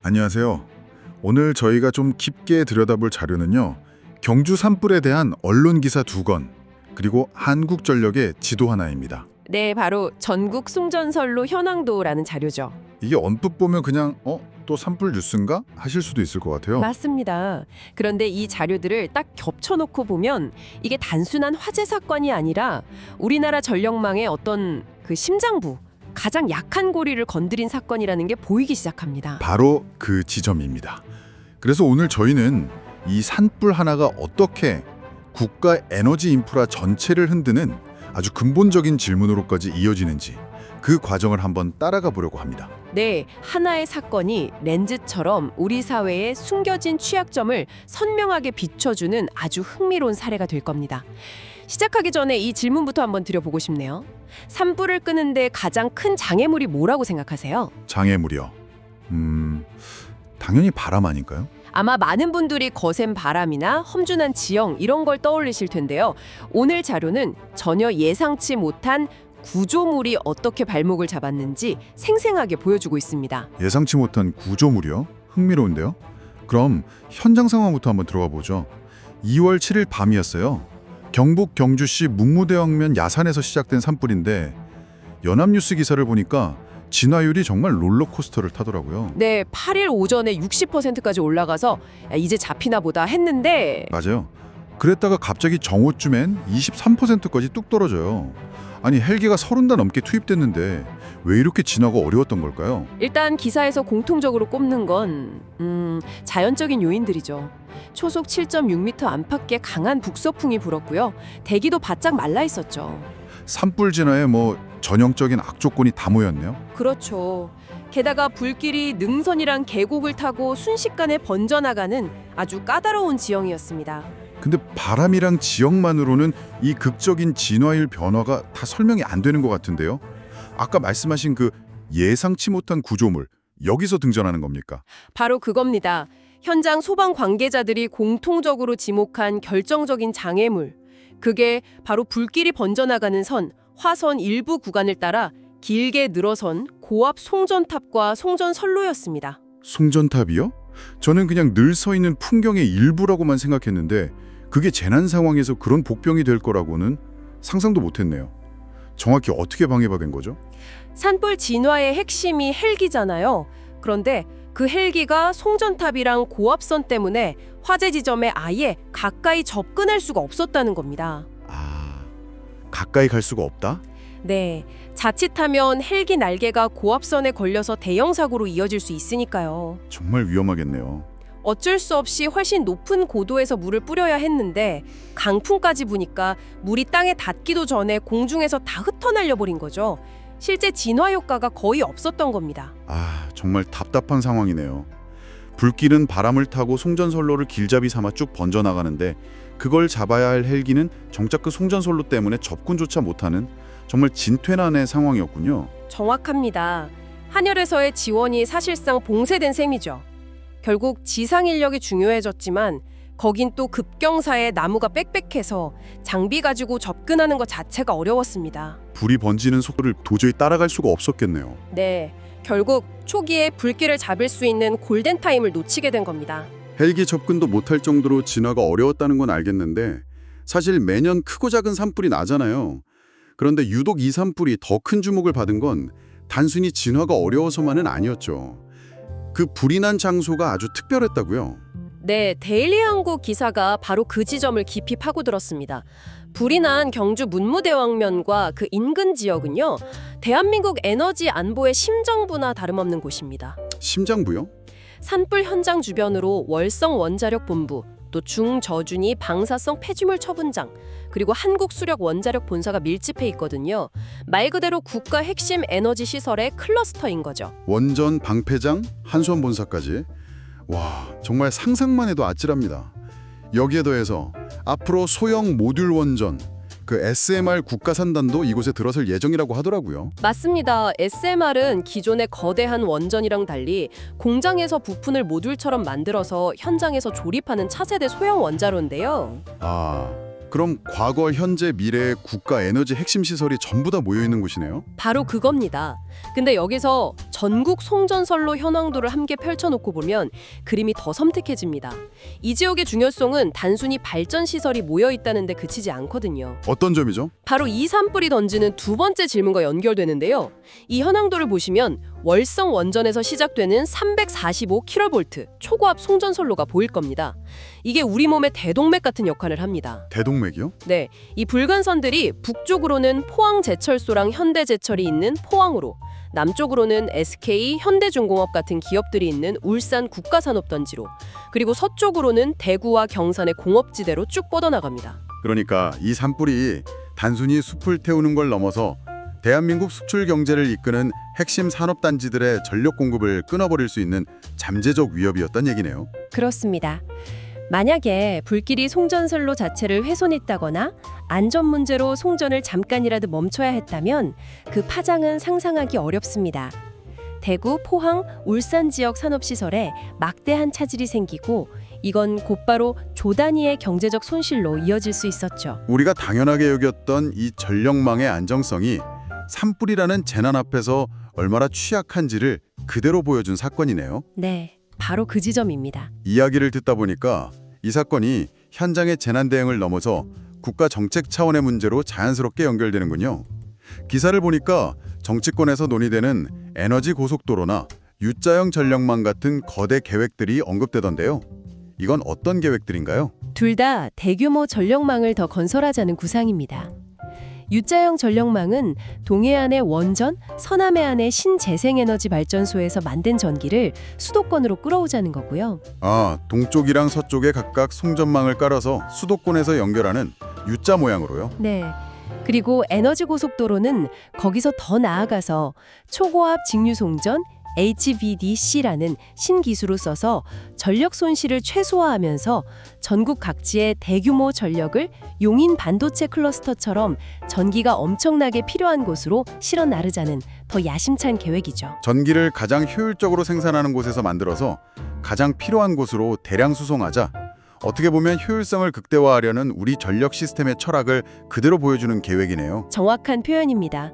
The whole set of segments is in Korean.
안녕하세요. 오늘 저희가 좀 깊게 들여다볼 자료는요. 경주 산불에 대한 언론 기사 2건, 그리고 한국전력의 지도 하나입니다. 네, 바로 전국 송전선로 현황도라는 자료죠. 이게 언뜻 보면 그냥 또 산불 뉴스인가? 하실 수도 있을 것 같아요. 맞습니다. 그런데 이 자료들을 딱 겹쳐놓고 보면 이게 단순한 화재 사건이 아니라 우리나라 전력망의 어떤 그 심장부, 가장 약한 고리를 건드린 사건이라는 게 보이기 시작합니다. 바로 그 지점입니다. 그래서 오늘 저희는 이 산불 하나가 어떻게 국가 에너지 인프라 전체를 흔드는 아주 근본적인 질문으로까지 이어지는지 그 과정을 한번 따라가 보려고 합니다. 네, 하나의 사건이 렌즈처럼 우리 사회의 숨겨진 취약점을 선명하게 비춰주는 아주 흥미로운 사례가 될 겁니다. 시작하기 전에 이 질문부터 한번 드려보고 싶네요. 산불을 끄는데 가장 큰 장애물이 뭐라고 생각하세요? 장애물이요. 당연히 바람 아닐까요? 아마 많은 분들이 거센 바람이나 험준한 지형 이런 걸 떠올리실 텐데요. 오늘 자료는 전혀 예상치 못한 구조물이 어떻게 발목을 잡았는지 생생하게 보여주고 있습니다. 예상치 못한 구조물이요? 흥미로운데요? 그럼 현장 상황부터 한번 들어가 보죠. 2월 7일 밤이었어요. 경북 경주시 묵무대왕면 야산에서 시작된 산불인데 연합뉴스 기사를 보니까 진화율이 정말 롤러코스터를 타더라고요. 네, 8일 오전에 60%까지 올라가서 이제 잡히나 보다 했는데 맞아요. 그랬다가 갑자기 정오쯤엔 23%까지 뚝 떨어져요. 아니 헬기가 30대 넘게 투입됐는데 왜 이렇게 진화가 어려웠던 걸까요? 일단 기사에서 공통적으로 꼽는 건 자연적인 요인들이죠. 초속 7.6m 안팎의 강한 북서풍이 불었고요. 대기도 바짝 말라 있었죠. 산불 진화에 전형적인 악조건이 다 모였네요. 그렇죠. 게다가 불길이 능선이랑 계곡을 타고 순식간에 번져나가는 아주 까다로운 지형이었습니다. 근데 바람이랑 지역만으로는 이 극적인 진화율 변화가 다 설명이 안 되는 것 같은데요. 아까 말씀하신 그 예상치 못한 구조물, 여기서 등장하는 겁니까? 바로 그겁니다. 현장 소방 관계자들이 공통적으로 지목한 결정적인 장애물. 그게 바로 불길이 번져나가는 선, 화선 일부 구간을 따라 길게 늘어선 고압 송전탑과 송전선로였습니다. 송전탑이요? 저는 그냥 늘 서 있는 풍경의 일부라고만 생각했는데 그게 재난 상황에서 그런 복병이 될 거라고는 상상도 못했네요. 정확히 어떻게 방해가 된 거죠? 산불 진화의 핵심이 헬기잖아요. 그런데 그 헬기가 송전탑이랑 고압선 때문에 화재 지점에 아예 가까이 접근할 수가 없었다는 겁니다. 가까이 갈 수가 없다? 네, 자칫하면 헬기 날개가 고압선에 걸려서 대형 사고로 이어질 수 있으니까요. 정말 위험하겠네요. 어쩔 수 없이 훨씬 높은 고도에서 물을 뿌려야 했는데 강풍까지 부니까 물이 땅에 닿기도 전에 공중에서 다 흩어날려 버린 거죠. 실제 진화 효과가 거의 없었던 겁니다. 정말 답답한 상황이네요. 불길은 바람을 타고 송전선로를 길잡이 삼아 쭉 번져나가는데 그걸 잡아야 할 헬기는 정작 그 송전선로 때문에 접근조차 못하는 정말 진퇴난의 상황이었군요. 정확합니다. 한열에서의 지원이 사실상 봉쇄된 셈이죠. 결국 지상 인력이 중요해졌지만 거긴 또 급경사에 나무가 빽빽해서 장비 가지고 접근하는 것 자체가 어려웠습니다. 불이 번지는 속도를 도저히 따라갈 수가 없었겠네요. 네, 결국 초기에 불길을 잡을 수 있는 골든타임을 놓치게 된 겁니다. 헬기 접근도 못할 정도로 진화가 어려웠다는 건 알겠는데 사실 매년 크고 작은 산불이 나잖아요. 그런데 유독 이 산불이 더 큰 주목을 받은 건 단순히 진화가 어려워서만은 아니었죠. 그 불이 난 장소가 아주 특별했다고요. 네, 데일리 한국 기사가 바로 그 지점을 깊이 파고들었습니다. 불이 난 경주 문무대왕면과 그 인근 지역은요, 대한민국 에너지 안보의 심정부나 다름없는 곳입니다. 심장부요? 산불 현장 주변으로 월성 원자력 본부, 또 중저준위 방사성 폐기물 처분장, 그리고 한국수력 원자력 본사가 밀집해 있거든요. 말 그대로 국가 핵심 에너지 시설의 클러스터인 거죠. 원전, 방패장, 한수원 본사까지. 와, 정말 상상만 해도 아찔합니다. 여기에 더해서 앞으로 소형 모듈 원전, 그 SMR 국가산단도 이곳에 들어설 예정이라고 하더라고요. 맞습니다. SMR은 기존의 거대한 원전이랑 달리 공장에서 부품을 모듈처럼 만들어서 현장에서 조립하는 차세대 소형 원자로인데요. 그럼 과거, 현재, 미래의 국가 에너지 핵심 시설이 전부 다 모여 있는 곳이네요. 바로 그겁니다. 근데 여기서 전국 송전선로 현황도를 함께 펼쳐놓고 보면 그림이 더 섬뜩해집니다. 이 지역의 중요성은 단순히 발전 시설이 모여 있다는 데 그치지 않거든요. 어떤 점이죠? 바로 이 산불이 던지는 두 번째 질문과 연결되는데요. 이 현황도를 보시면 월성 원전에서 시작되는 345kV 초고압 송전선로가 보일 겁니다. 이게 우리 몸의 대동맥 같은 역할을 합니다. 대동맥이요? 네, 이 붉은 선들이 북쪽으로는 포항제철소랑 현대제철이 있는 포항으로, 남쪽으로는 SK, 현대중공업 같은 기업들이 있는 울산 국가산업단지로, 그리고 서쪽으로는 대구와 경산의 공업지대로 쭉 뻗어나갑니다. 그러니까 이 산불이 단순히 숲을 태우는 걸 넘어서 대한민국 수출 경제를 이끄는 핵심 산업단지들의 전력 공급을 끊어버릴 수 있는 잠재적 위협이었단 얘기네요. 그렇습니다. 만약에 불길이 송전선로 자체를 훼손했다거나 안전 문제로 송전을 잠깐이라도 멈춰야 했다면 그 파장은 상상하기 어렵습니다. 대구, 포항, 울산 지역 산업시설에 막대한 차질이 생기고 이건 곧바로 조 단위의 경제적 손실로 이어질 수 있었죠. 우리가 당연하게 여겼던 이 전력망의 안정성이 산불이라는 재난 앞에서 얼마나 취약한지를 그대로 보여준 사건이네요. 네, 바로 그 지점입니다. 이야기를 듣다 보니까 이 사건이 현장의 재난 대응을 넘어서 국가 정책 차원의 문제로 자연스럽게 연결되는군요. 기사를 보니까 정치권에서 논의되는 에너지 고속도로나 U자형 전력망 같은 거대 계획들이 언급되던데요. 이건 어떤 계획들인가요? 둘 다 대규모 전력망을 더 건설하자는 구상입니다. U자형 전력망은 동해안의 원전, 서남해안의 신재생에너지 발전소에서 만든 전기를 수도권으로 끌어오자는 거고요. 아, 동쪽이랑 서쪽에 각각 송전망을 깔아서 수도권에서 연결하는 U자 모양으로요? 네. 그리고 에너지 고속도로는 거기서 더 나아가서 초고압 직류송전 HVDC라는 신기술을 써서 전력 손실을 최소화하면서 전국 각지의 대규모 전력을 용인 반도체 클러스터처럼 전기가 엄청나게 필요한 곳으로 실어 나르자는 더 야심찬 계획이죠. 전기를 가장 효율적으로 생산하는 곳에서 만들어서 가장 필요한 곳으로 대량 수송하자. 어떻게 보면 효율성을 극대화하려는 우리 전력 시스템의 철학을 그대로 보여주는 계획이네요. 정확한 표현입니다.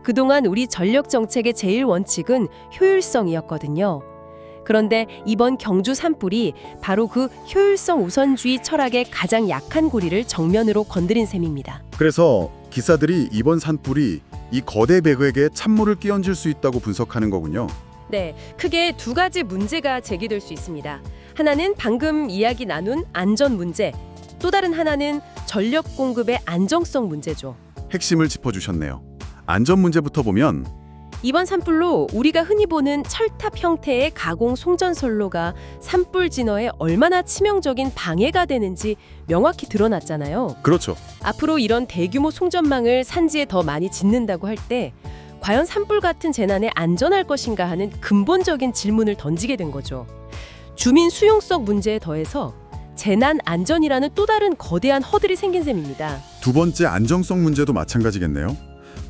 그동안 우리 전력 정책의 제일 원칙은 효율성이었거든요. 그런데 이번 경주 산불이 바로 그 효율성 우선주의 철학의 가장 약한 고리를 정면으로 건드린 셈입니다. 그래서 기사들이 이번 산불이 이 거대 배그에게 찬물을 끼얹을 수 있다고 분석하는 거군요. 네, 크게 두 가지 문제가 제기될 수 있습니다. 하나는 방금 이야기 나눈 안전 문제, 또 다른 하나는 전력 공급의 안정성 문제죠. 핵심을 짚어주셨네요. 안전 문제부터 보면 이번 산불로 우리가 흔히 보는 철탑 형태의 가공 송전선로가 산불 진화에 얼마나 치명적인 방해가 되는지 명확히 드러났잖아요. 그렇죠. 앞으로 이런 대규모 송전망을 산지에 더 많이 짓는다고 할 때 과연 산불 같은 재난에 안전할 것인가 하는 근본적인 질문을 던지게 된 거죠. 주민 수용성 문제에 더해서 재난 안전이라는 또 다른 거대한 허들이 생긴 셈입니다. 두 번째 안정성 문제도 마찬가지겠네요.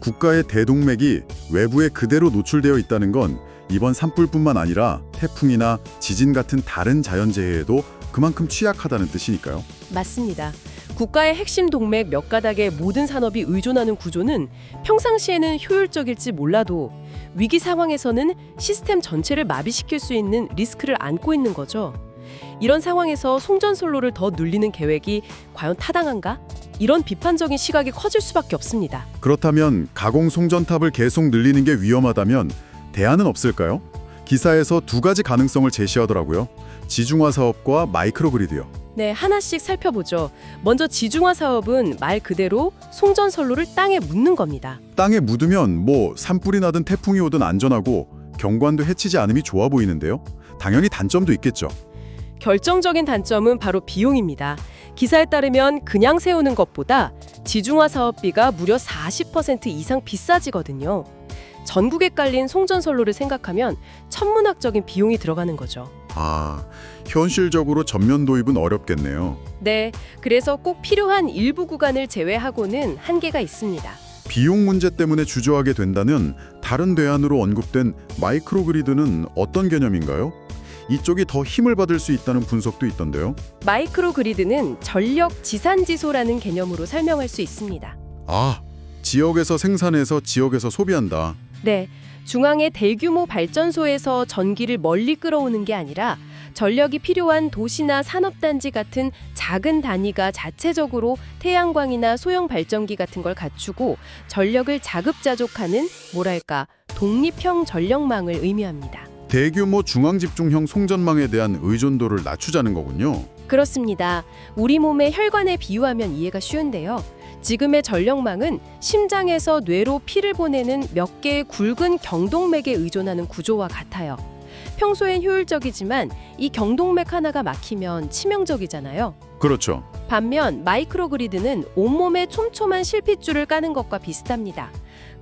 국가의 대동맥이 외부에 그대로 노출되어 있다는 건 이번 산불뿐만 아니라 태풍이나 지진 같은 다른 자연재해에도 그만큼 취약하다는 뜻이니까요. 맞습니다. 국가의 핵심 동맥 몇 가닥에 모든 산업이 의존하는 구조는 평상시에는 효율적일지 몰라도 위기 상황에서는 시스템 전체를 마비시킬 수 있는 리스크를 안고 있는 거죠. 이런 상황에서 송전선로를 더 늘리는 계획이 과연 타당한가? 이런 비판적인 시각이 커질 수밖에 없습니다. 그렇다면 가공 송전탑을 계속 늘리는 게 위험하다면 대안은 없을까요? 기사에서 두 가지 가능성을 제시하더라고요. 지중화 사업과 마이크로그리드요. 네, 하나씩 살펴보죠. 먼저 지중화 사업은 말 그대로 송전선로를 땅에 묻는 겁니다. 땅에 묻으면 뭐 산불이 나든 태풍이 오든 안전하고 경관도 해치지 않음이 좋아 보이는데요. 당연히 단점도 있겠죠. 결정적인 단점은 바로 비용입니다. 기사에 따르면 그냥 세우는 것보다 지중화 사업비가 무려 40% 이상 비싸지거든요. 전국에 깔린 송전선로를 생각하면 천문학적인 비용이 들어가는 거죠. 아, 현실적으로 전면 도입은 어렵겠네요. 네, 그래서 꼭 필요한 일부 구간을 제외하고는 한계가 있습니다. 비용 문제 때문에 주저하게 된다면 다른 대안으로 언급된 마이크로그리드는 어떤 개념인가요? 이쪽이 더 힘을 받을 수 있다는 분석도 있던데요. 마이크로 그리드는 전력 지산지소라는 개념으로 설명할 수 있습니다. 아, 지역에서 생산해서 지역에서 소비한다. 네, 중앙의 대규모 발전소에서 전기를 멀리 끌어오는 게 아니라 전력이 필요한 도시나 산업단지 같은 작은 단위가 자체적으로 태양광이나 소형 발전기 같은 걸 갖추고 전력을 자급자족하는 뭐랄까 독립형 전력망을 의미합니다. 대규모 중앙집중형 송전망에 대한 의존도를 낮추자는 거군요. 그렇습니다. 우리 몸의 혈관에 비유하면 이해가 쉬운데요. 지금의 전력망은 심장에서 뇌로 피를 보내는 몇 개의 굵은 경동맥에 의존하는 구조와 같아요. 평소엔 효율적이지만 이 경동맥 하나가 막히면 치명적이잖아요. 그렇죠. 반면 마이크로그리드는 온몸에 촘촘한 실핏줄을 까는 것과 비슷합니다.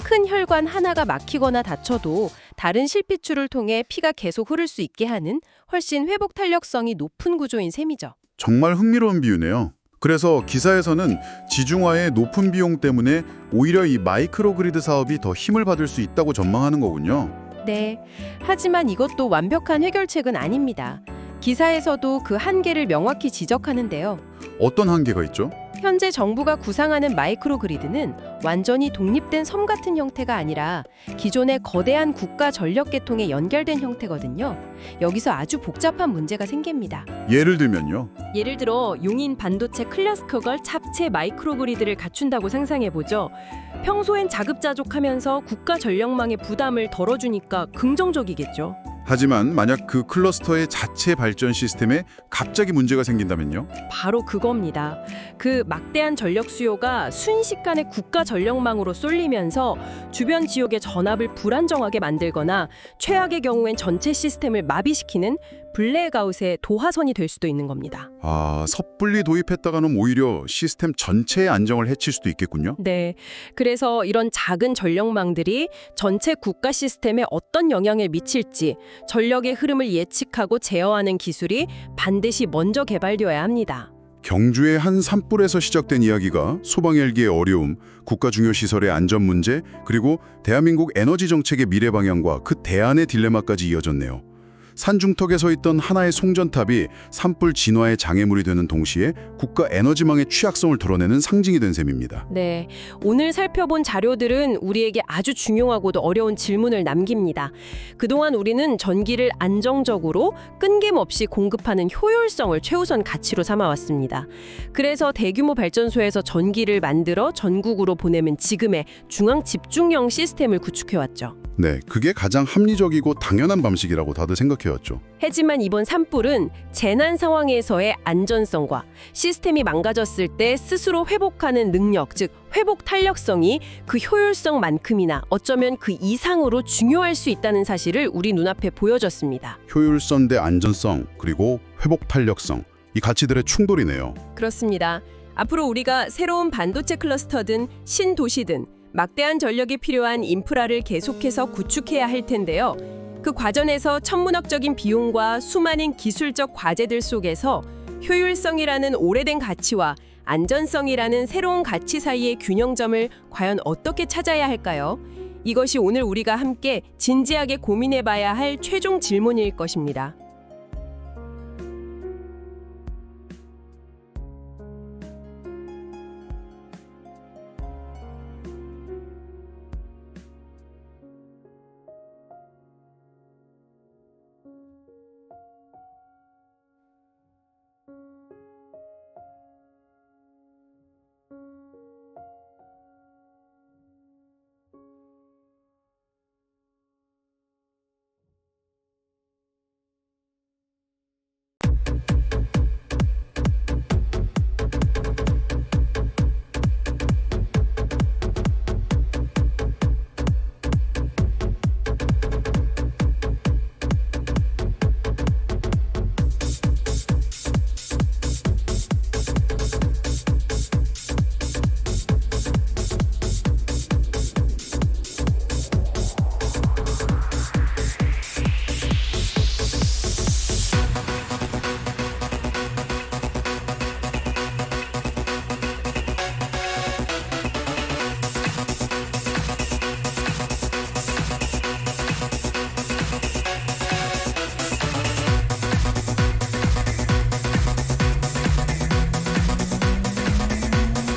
큰 혈관 하나가 막히거나 다쳐도 다른 실핏줄을 통해 피가 계속 흐를 수 있게 하는 훨씬 회복 탄력성이 높은 구조인 셈이죠. 정말 흥미로운 비유네요. 그래서 기사에서는 지중화의 높은 비용 때문에 오히려 이 마이크로그리드 사업이 더 힘을 받을 수 있다고 전망하는 거군요. 네, 하지만 이것도 완벽한 해결책은 아닙니다. 기사에서도 그 한계를 명확히 지적하는데요. 어떤 한계가 있죠? 현재 정부가 구상하는 마이크로그리드는 완전히 독립된 섬 같은 형태가 아니라 기존의 거대한 국가 전력 계통에 연결된 형태거든요. 여기서 아주 복잡한 문제가 생깁니다. 예를 들면요. 예를 들어 용인 반도체 클래스커걸 찹체 마이크로그리드를 갖춘다고 상상해보죠. 평소엔 자급자족하면서 국가 전력망의 부담을 덜어주니까 긍정적이겠죠. 하지만 만약 그 클러스터의 자체 발전 시스템에 갑자기 문제가 생긴다면요? 바로 그겁니다. 그 막대한 전력 수요가 순식간에 국가 전력망으로 쏠리면서 주변 지역의 전압을 불안정하게 만들거나 최악의 경우엔 전체 시스템을 마비시키는 블랙아웃의 도화선이 될 수도 있는 겁니다. 아, 섣불리 도입했다가는 오히려 시스템 전체의 안정을 해칠 수도 있겠군요. 네, 그래서 이런 작은 전력망들이 전체 국가 시스템에 어떤 영향을 미칠지 전력의 흐름을 예측하고 제어하는 기술이 반드시 먼저 개발되어야 합니다. 경주의 한 산불에서 시작된 이야기가 소방헬기의 어려움, 국가 중요 시설의 안전 문제, 그리고 대한민국 에너지 정책의 미래 방향과 그 대안의 딜레마까지 이어졌네요. 산중턱에 서 있던 하나의 송전탑이 산불 진화의 장애물이 되는 동시에 국가 에너지망의 취약성을 드러내는 상징이 된 셈입니다. 네, 오늘 살펴본 자료들은 우리에게 아주 중요하고도 어려운 질문을 남깁니다. 그동안 우리는 전기를 안정적으로 끊김없이 공급하는 효율성을 최우선 가치로 삼아왔습니다. 그래서 대규모 발전소에서 전기를 만들어 전국으로 보내면 지금의 중앙 집중형 시스템을 구축해왔죠. 네, 그게 가장 합리적이고 당연한 방식이라고 다들 생각해왔죠. 하지만 이번 산불은 재난 상황에서의 안전성과 시스템이 망가졌을 때 스스로 회복하는 능력, 즉 회복 탄력성이 그 효율성만큼이나 어쩌면 그 이상으로 중요할 수 있다는 사실을 우리 눈앞에 보여줬습니다. 효율성 대 안전성, 그리고 회복 탄력성, 이 가치들의 충돌이네요. 그렇습니다. 앞으로 우리가 새로운 반도체 클러스터든 신도시든 막대한 전력이 필요한 인프라를 계속해서 구축해야 할 텐데요. 그 과정에서 천문학적인 비용과 수많은 기술적 과제들 속에서 효율성이라는 오래된 가치와 안전성이라는 새로운 가치 사이의 균형점을 과연 어떻게 찾아야 할까요? 이것이 오늘 우리가 함께 진지하게 고민해봐야 할 최종 질문일 것입니다.